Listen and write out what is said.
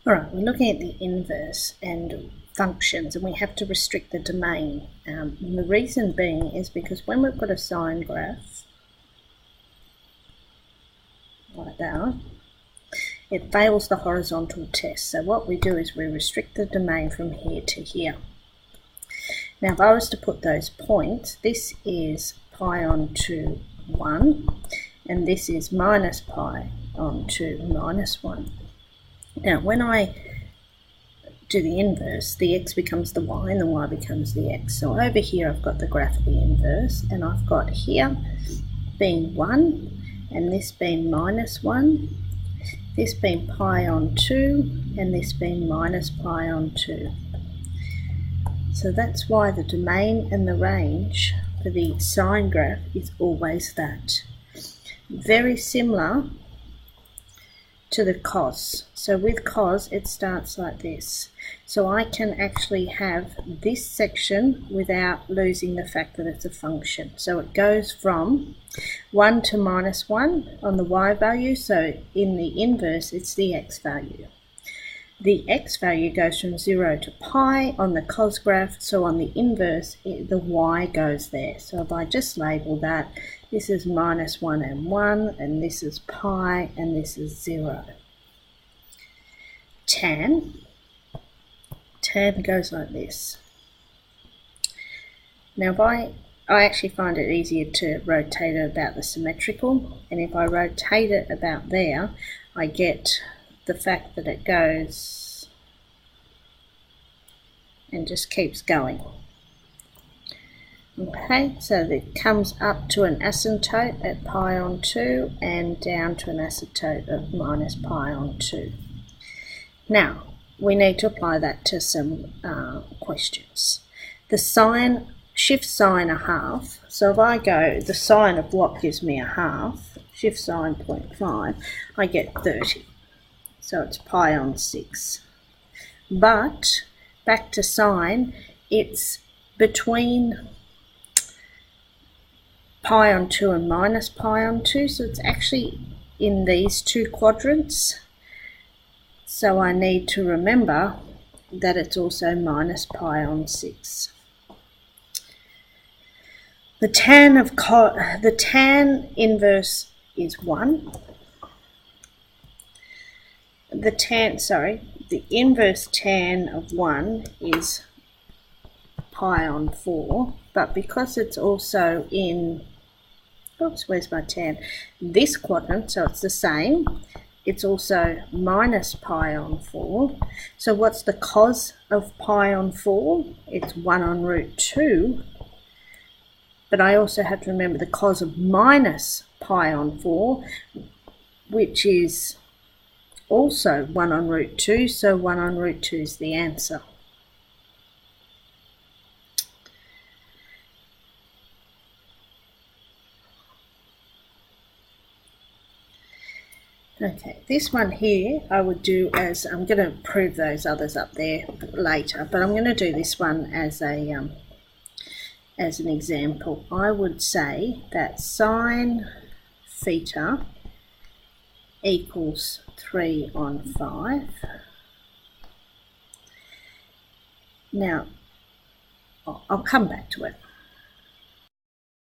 All right, we're looking at the inverse and functions, and we have to restrict the domain. And the reason being is because when we've got a sine graph like that, it fails the horizontal test. So what we do is we restrict the domain from here to here. Now if I was to put those points, this is pi onto 1, and this is minus pi onto minus 1. Now when I do the inverse, the x becomes the y and the y becomes the x. So over here I've got the graph of the inverse, and I've got here being 1 and this being minus 1, this being pi on 2 and this being minus pi on 2. So that's why the domain and the range for the sine graph is always that. Very similar to the cos. So with cos it starts like this. So I can actually have this section without losing the fact that it's a function. So it goes from 1 to minus 1 on the y value, so in the inverse it's the x value. The x value goes from 0 to pi on the cos graph, so on the inverse the y goes there. So if I just label that, this is minus 1 and 1, and this is pi, and this is 0. Tan goes like this. Now if I actually find it easier to rotate it about the symmetrical, and if I rotate it about there, I get the fact that it goes and just keeps going. Okay, so it comes up to an asymptote at pi on 2 and down to an asymptote of minus pi on 2. Now, we need to apply that to some questions. The sine, shift sine a half, so if I go, the sine of what gives me a half, shift sine 0.5, I get 30. So it's pi on 6. But, back to sine, it's between pi on 2 and minus pi on 2, so it's actually in these two quadrants. So I need to remember that it's also minus pi on 6. The tan inverse is 1. The inverse tan of 1 is pi on 4, but because it's also in, oops, where's my tan? This quadrant, so it's the same. It's also minus pi on 4. So what's the cos of pi on 4? It's 1 on root 2. But I also have to remember the cos of minus pi on 4, which is also 1 on root 2, so 1 on root 2 is the answer. Okay, this one here I would do as, I'm going to prove those others up there later, but I'm going to do this one as a as an example. I would say that sine theta equals 3 on 5. Now, I'll come back to it.